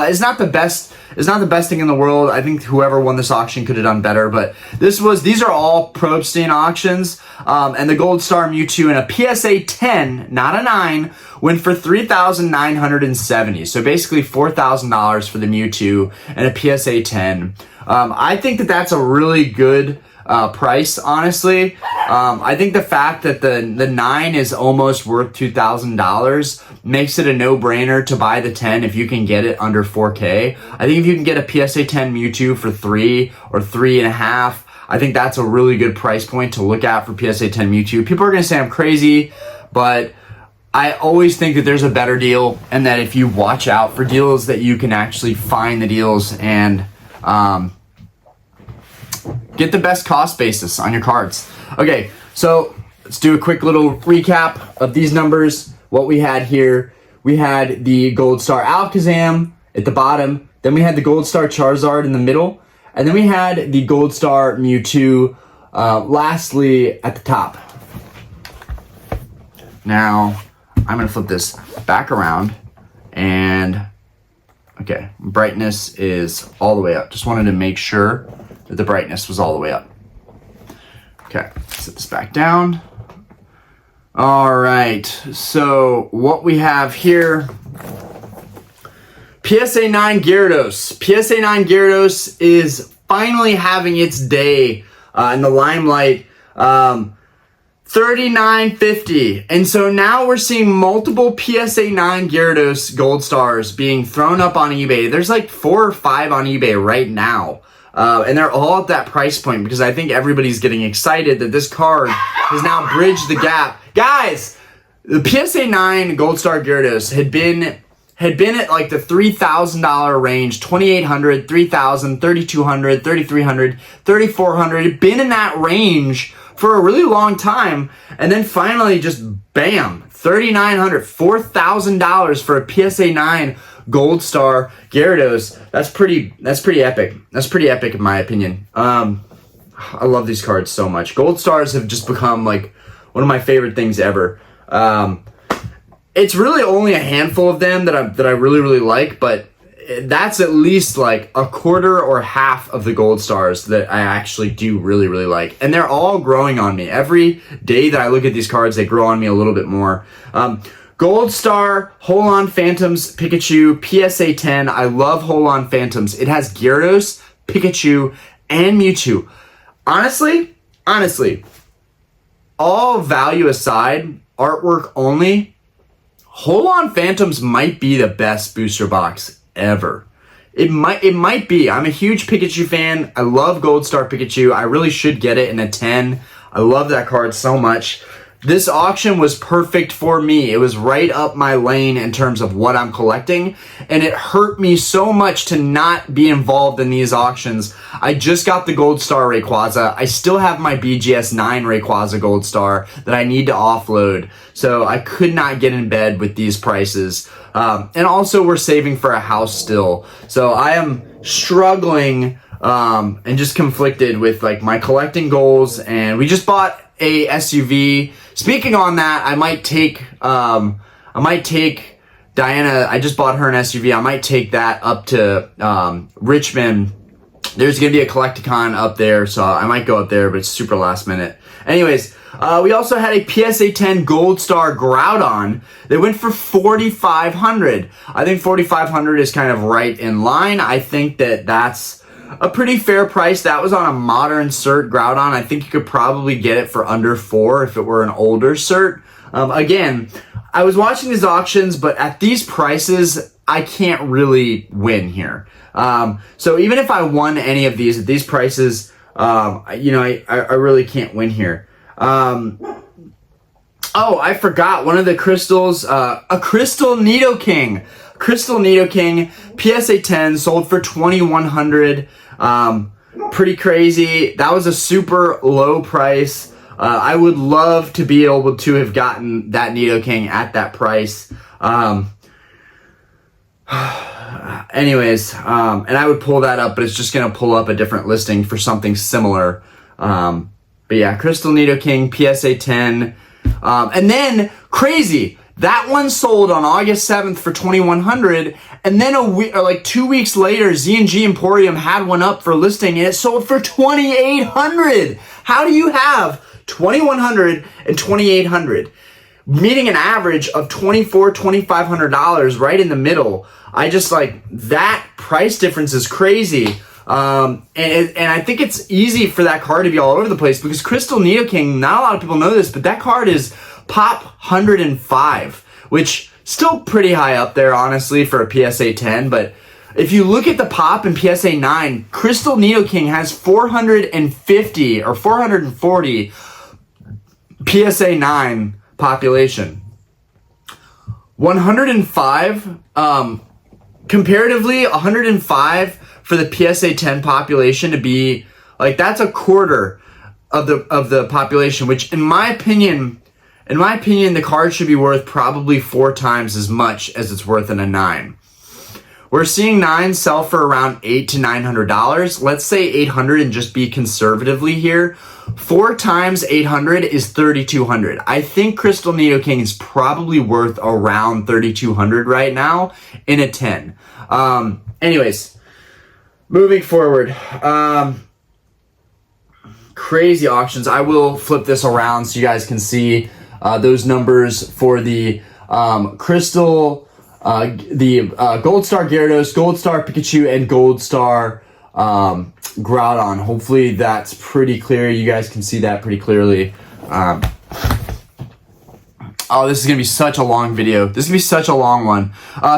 S1: is not the best. It's not the best thing in the world. I think whoever won this auction could have done better, but these are all Probstein auctions, and the Gold Star Mewtwo in a PSA 10, not a 9, went for $3,970. So basically $4,000 for the Mewtwo and a PSA 10. I think that that's a really good price, honestly. I think the fact that the 9 is almost worth $2,000 makes it a no-brainer to buy the 10 if you can get it under 4K. I think if you can get a PSA 10 Mewtwo for 3 or 3.5, I think that's a really good price point to look at for PSA 10 Mewtwo. People are going to say I'm crazy, but I always think that there's a better deal, and that if you watch out for deals, that you can actually find the deals and get the best cost basis on your cards. Okay, so let's do a quick little recap of these numbers. What we had here, we had the Gold Star Alakazam at the bottom, then we had the Gold Star Charizard in the middle, and then we had the Gold Star Mewtwo lastly at the top. Now, I'm going to flip this back around, and okay, brightness is all the way up. Just wanted to make sure that the brightness was all the way up. Okay, set this back down. All right, so what we have here, PSA 9 Gyarados. PSA 9 Gyarados is finally having its day in the limelight. $39.50. And so now we're seeing multiple PSA 9 Gyarados Gold Stars being thrown up on eBay. There's like 4 or 5 on eBay right now. And they're all at that price point because I think everybody's getting excited that this card has now bridged the gap. Guys, the PSA 9 Gold Star Gyarados had been at like the $3,000 range, $2,800, $3,000, $3,200, $3,300, $3,400. It'd been in that range for a really long time, and then finally just bam, $3,900, $4,000 for a PSA 9 Gold Star Gyarados. That's pretty epic. That's pretty epic in my opinion. I love these cards so much. Gold Stars have just become like one of my favorite things ever. It's really only a handful of them that I really like, but that's at least like a quarter or half of the Gold Stars that I actually do really like. And they're all growing on me. Every day that I look at these cards, they grow on me a little bit more. Gold Star Holon Phantoms Pikachu PSA 10. I love Holon Phantoms. It has Gyarados, Pikachu, and Mewtwo. Honestly, all value aside, artwork only, Holon Phantoms might be the best booster box ever. It might be. I'm a huge Pikachu fan. I love Gold Star Pikachu. I really should get it in a 10. I love that card so much. This auction was perfect for me. It was right up my lane in terms of what I'm collecting, and it hurt me so much to not be involved in these auctions. I just got the Gold Star Rayquaza. I still have my BGS 9 Rayquaza Gold Star that I need to offload, so I could not get in bed with these prices. And also we're saving for a house still, so I am struggling and just conflicted with like my collecting goals. And we just bought a SUV. Speaking on that, I might take Diana. I just bought her an SUV. I might take that up to Richmond. There's gonna be a Collecticon up there, so I might go up there, but it's super last minute. Anyways, we also had a PSA 10 Gold Star Groudon that went for $4,500. I think $4,500 is kind of right in line. I think that that's a pretty fair price. That was on a modern cert Groudon. I think you could probably get it for under $4 if it were an older cert. Again, I was watching these auctions, but at these prices, I can't really win here. So even if I won any of these at these prices, I really can't win here. Oh, I forgot one of the crystals, a Crystal Nidoking. Crystal Nidoking, PSA 10, sold for $2,100. Pretty crazy. That was a super low price. I would love to be able to have gotten that Nidoking at that price. Anyways, and I would pull that up, but it's just going to pull up a different listing for something similar. But yeah, Crystal Nidoking, PSA 10. And then, crazy, that one sold on August 7th for $2,100, and then a week or like 2 weeks later, Z&G Emporium had one up for listing, and it sold for $2,800. How do you have $2,100 and $2,800, meaning an average of $2,400, $2,500 right in the middle? I just like that price difference is crazy. And I think it's easy for that card to be all over the place because Crystal Nidoking, not a lot of people know this, but that card is Pop 105, which still pretty high up there, honestly, for a PSA 10. But if you look at the Pop in PSA 9, Crystal Nidoking has 450 or 440 PSA 9 population. 105, comparatively, 105 for the PSA 10 population to be like, that's a quarter of the population, which in my opinion, the card should be worth probably 4 times as much as it's worth in a 9. We're seeing 9 sell for around $800 to $900. Let's say $800 and just be conservatively here. 4 times $800 is $3,200. I think Crystal Nidoking is probably worth around $3,200 right now in a 10. Anyways, moving forward. Crazy auctions. I will flip this around so you guys can see those numbers for the Crystal, Gold Star Gyarados, Gold Star Pikachu, and Gold Star Groudon. Hopefully that's pretty clear. You guys can see that pretty clearly. Oh, this is going to be such a long video. This is going to be such a long one.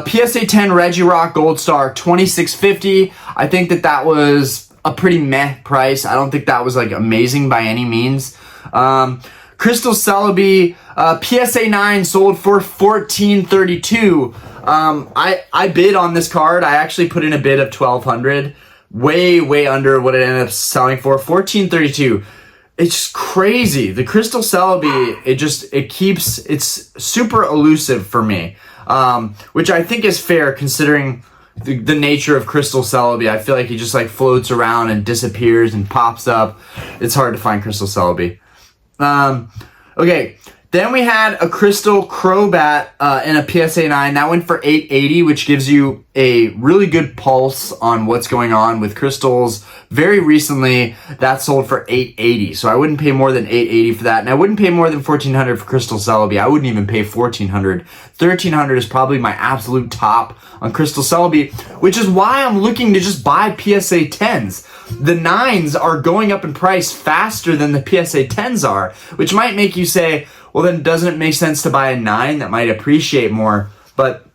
S1: PSA 10 Regirock Gold Star, $26.50. I think that was a pretty meh price. I don't think that was like amazing by any means. Crystal Celebi, PSA 9 sold for $14.32. I bid on this card. I actually put in a bid of $1,200. Way under what it ended up selling for. $14.32. It's crazy. The Crystal Celebi, it's super elusive for me, which I think is fair considering the nature of Crystal Celebi. I feel like he just like floats around and disappears and pops up. It's hard to find Crystal Celebi. Okay. Then we had a Crystal Crobat in a PSA 9. That went for $8.80, which gives you a really good pulse on what's going on with crystals. Very recently, that sold for $8.80. So I wouldn't pay more than $8.80 for that. And I wouldn't pay more than $1,400 for Crystal Celebi. I wouldn't even pay $1,400. $1,300 is probably my absolute top on Crystal Celebi, which is why I'm looking to just buy PSA 10s. The 9s are going up in price faster than the PSA 10s are, which might make you say, well, then doesn't it make sense to buy a 9 that might appreciate more? But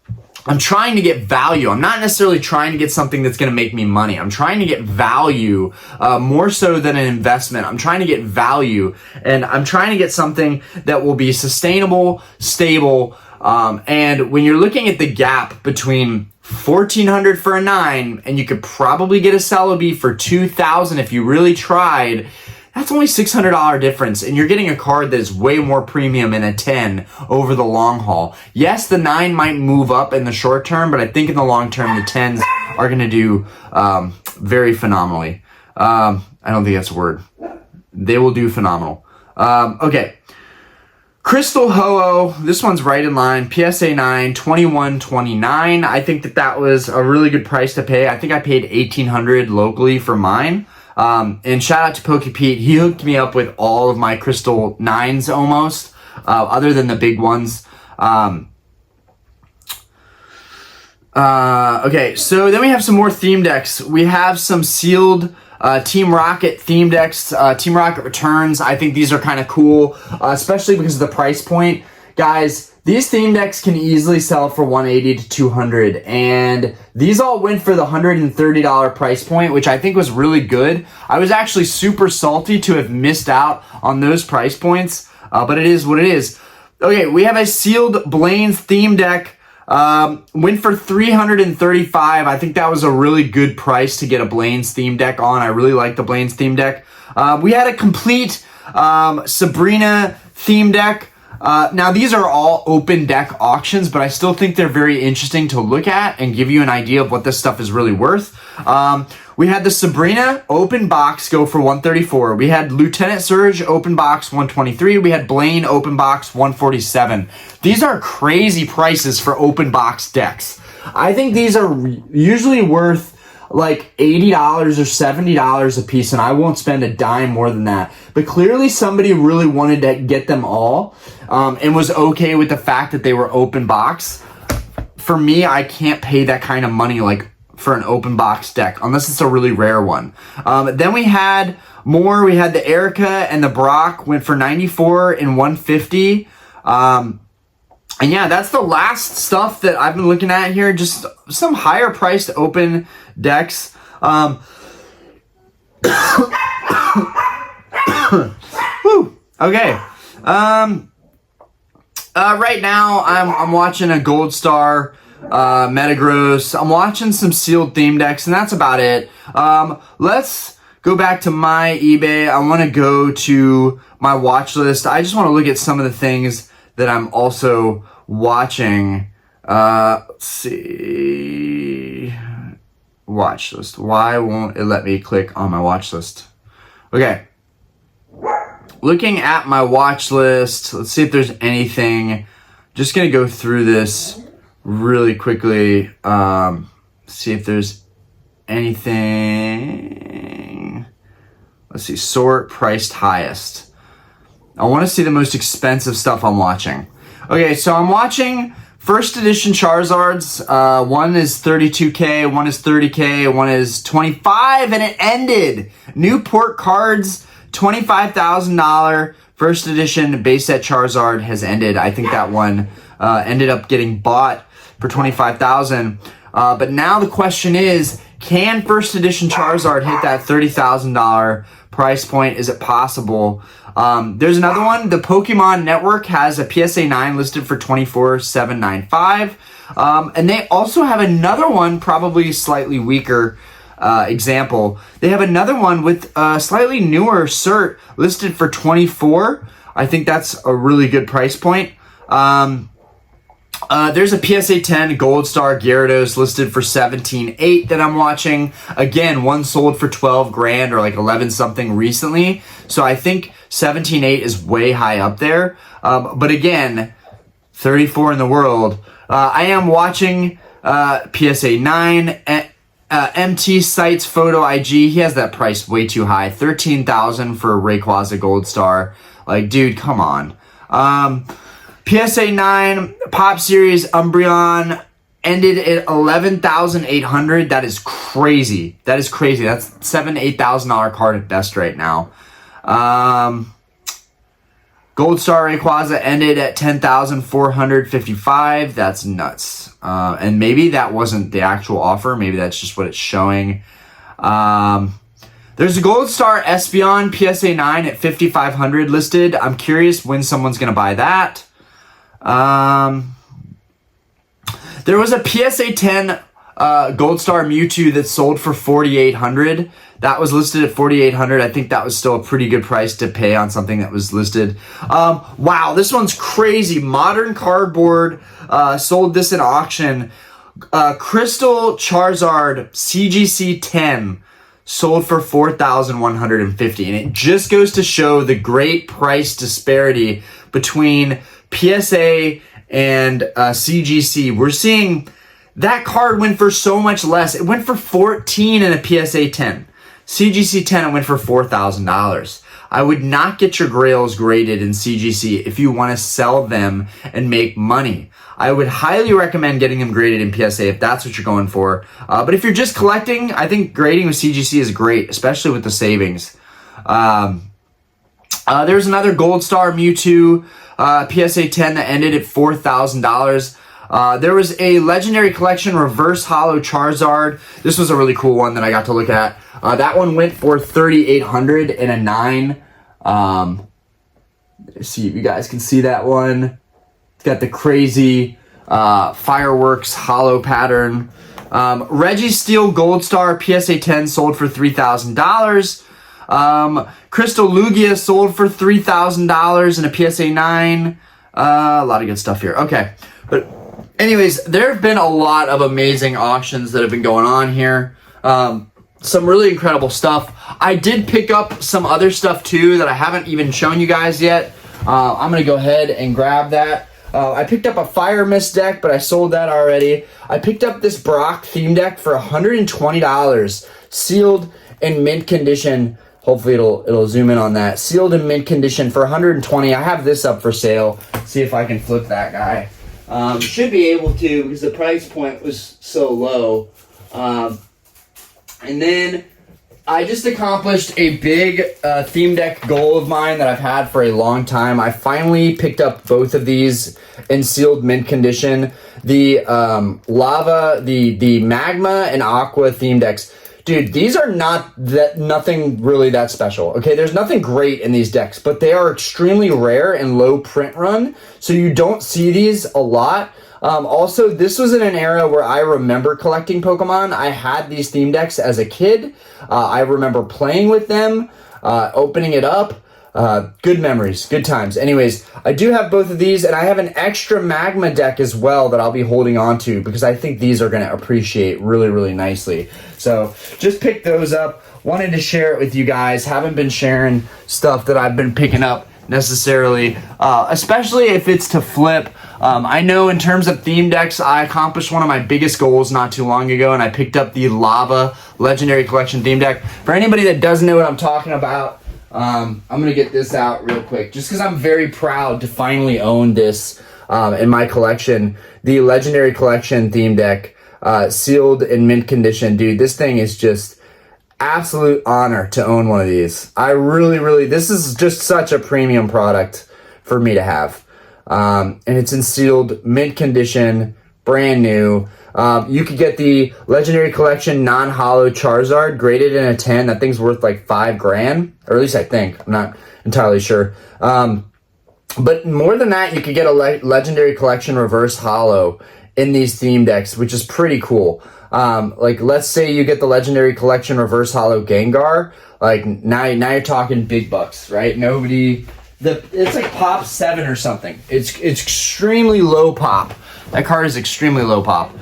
S1: I'm trying to get value. I'm not necessarily trying to get something that's going to make me money. I'm trying to get value more so than an investment. I'm trying to get value, and I'm trying to get something that will be sustainable, stable, and when you're looking at the gap between $1,400 for a 9, and you could probably get a Celebi for $2,000 if you really tried, that's only $600 difference, and you're getting a card that is way more premium in a 10 over the long haul. Yes, the 9 might move up in the short term, but I think in the long term, the 10s are going to do very phenomenally. I don't think that's a word. They will do phenomenal. Okay. Crystal Ho-Oh, this one's right in line. PSA 9, $21.29. I think that was a really good price to pay. I think I paid $1,800 locally for mine. And shout out to Poke Pete. He hooked me up with all of my Crystal 9s almost, other than the big ones. Okay, so then we have some more theme decks. We have some sealed Team Rocket theme decks. Team Rocket returns. I think these are kind of cool, especially because of the price point. Guys, these theme decks can easily sell for $180 to $200, and these all went for the $130 price point, which I think was really good. I was actually super salty to have missed out on those price points, but it is what it is. Okay, we have a sealed Blaine's theme deck. Went for $335. I think that was a really good price to get a Blaine's theme deck on. I really like the Blaine's theme deck. We had a complete Sabrina theme deck. Now, these are all open deck auctions, but I still think they're very interesting to look at and give you an idea of what this stuff is really worth. We had the Sabrina open box go for $134. We had Lieutenant Surge open box $123. We had Blaine open box $147. These are crazy prices for open box decks. I think these are usually worth like $80 or $70 a piece, and I won't spend a dime more than that. But clearly somebody really wanted to get them all, and was okay with the fact that they were open box. For me, I can't pay that kind of money like for an open box deck, unless it's a really rare one. Then we had more. We had the Erica and the Brock went for $94 and $150. And yeah, that's the last stuff that I've been looking at here. Just some higher priced open decks. Whew. Okay. Right now I'm watching a Gold Star Metagross. I'm watching some sealed theme decks, and that's about it. Let's go back to my eBay. I want to go to my watch list. I just want to look at some of the things that I'm also watching. Let's see. Watch list. Why won't it let me click on my watch list? Okay. Looking at my watch list, let's see if there's anything. Just gonna go through this really quickly. See if there's anything. Let's see. Sort priced highest. I want to see the most expensive stuff I'm watching. Okay, so I'm watching first edition Charizards. One is $32K, one is $30K, one is $25, and it ended. Newport Cards, $25,000 first edition base set Charizard has ended. I think that one ended up getting bought for $25,000. But now the question is, can first edition Charizard hit that $30,000 price point? Is it possible? There's another one. The Pokemon Network has a PSA 9 listed for $24,795. And they also have another one, probably slightly weaker example. They have another one with a slightly newer cert listed for $24,000. I think that's a really good price point. There's a PSA 10 Gold Star Gyarados listed for $17,800 that I'm watching. Again, one sold for $12,000 or like 11 something recently. So I think $17,800 is way high up there. But again, 34 in the world. I am watching PSA 9. MT Sites Photo IG. He has that price way too high. $13,000 for a Rayquaza Gold Star. Like, dude, come on. PSA 9 Pop Series Umbreon ended at $11,800. That is crazy. That's $7,000 to $8,000 card at best right now. Gold Star Rayquaza ended at $10,455. That's nuts. And maybe that wasn't the actual offer. Maybe that's just what it's showing. There's a Gold Star Espeon PSA 9 at $5,500 listed. I'm curious when someone's going to buy that. There was a PSA 10 Gold Star Mewtwo that sold for $4,800. That was listed at $4,800. I think that was still a pretty good price to pay on something that was listed. Wow, this one's crazy. Modern Cardboard sold this at auction. Crystal Charizard CGC 10 sold for $4,150. And it just goes to show the great price disparity between PSA and CGC. We're seeing that card went for so much less. It went for $14 in a PSA 10. CGC 10, it went for $4,000. I would not get your Grails graded in CGC if you want to sell them and make money. I would highly recommend getting them graded in PSA if that's what you're going for. But if you're just collecting, I think grading with CGC is great, especially with the savings. There's another Gold Star Mewtwo PSA 10 that ended at $4,000. There was a Legendary Collection Reverse Holo Charizard. This was a really cool one that I got to look at. That one went for $3,800 in a 9. Let's see if you guys can see that one. It's got the crazy fireworks holo pattern. Registeel Gold Star PSA 10 sold for $3,000. Crystal Lugia sold for $3,000 in a PSA 9. A lot of good stuff here. Okay. But anyways, there have been a lot of amazing auctions that have been going on here. Some really incredible stuff. I did pick up some other stuff too that I haven't even shown you guys yet. I'm going to go ahead and grab that. I picked up a Fire Mist deck, but I sold that already. I picked up this Brock theme deck for $120, sealed in mint condition. Hopefully it'll zoom in on that. Sealed in mint condition for $120. I have this up for sale. See if I can flip that guy. Should be able to because the price point was so low. And then I just accomplished a big theme deck goal of mine that I've had for a long time. I finally picked up both of these in sealed mint condition. The lava, the magma and aqua theme decks. Dude, these are nothing really that special. Okay, there's nothing great in these decks, but they are extremely rare and low print run, so you don't see these a lot. Also, this was in an era where I remember collecting Pokemon. I had these theme decks as a kid. I remember playing with them, opening it up. Good memories, good times. Anyways, I do have both of these, and I have an extra magma deck as well that I'll be holding on to because I think these are going to appreciate really, really nicely. So just pick those up. Wanted to share it with you guys. Haven't been sharing stuff that I've been picking up necessarily, especially if it's to flip. I know in terms of theme decks, I accomplished one of my biggest goals not too long ago, and I picked up the Lava Legendary Collection theme deck. For anybody that doesn't know what I'm talking about, I'm going to get this out real quick, just because I'm very proud to finally own this in my collection. The Legendary Collection theme deck, sealed in mint condition. Dude, this thing is just absolute honor to own one of these. I really, this is just such a premium product for me to have. And it's in sealed, mint condition, brand new. You could get the Legendary Collection non-hollow Charizard graded in a 10. That thing's worth like $5,000, or at least I think. I'm not entirely sure. But more than that, you could get a Legendary Collection reverse hollow in these theme decks, which is pretty cool. Like, let's say you get the Legendary Collection reverse hollow Gengar. Like, now you're talking big bucks, right? It's like pop 7 or something. It's extremely low pop. That card is extremely low pop.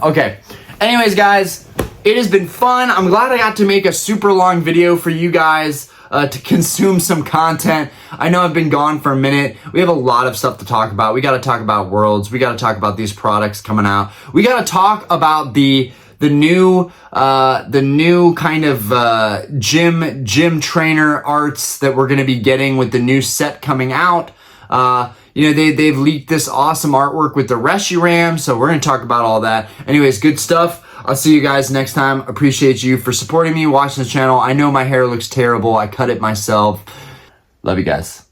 S1: Okay. Anyways, guys, it has been fun. I'm glad I got to make a super long video for you guys to consume some content. I know I've been gone for a minute. We have a lot of stuff to talk about. We got to talk about Worlds. We got to talk about these products coming out. We got to talk about the new kind of gym trainer arts that we're going to be getting with the new set coming out. They've leaked this awesome artwork with the Reshiram, so we're going to talk about all that. Anyways, good stuff. I'll see you guys next time. Appreciate you for supporting me, watching the channel. I know my hair looks terrible. I cut it myself. Love you guys.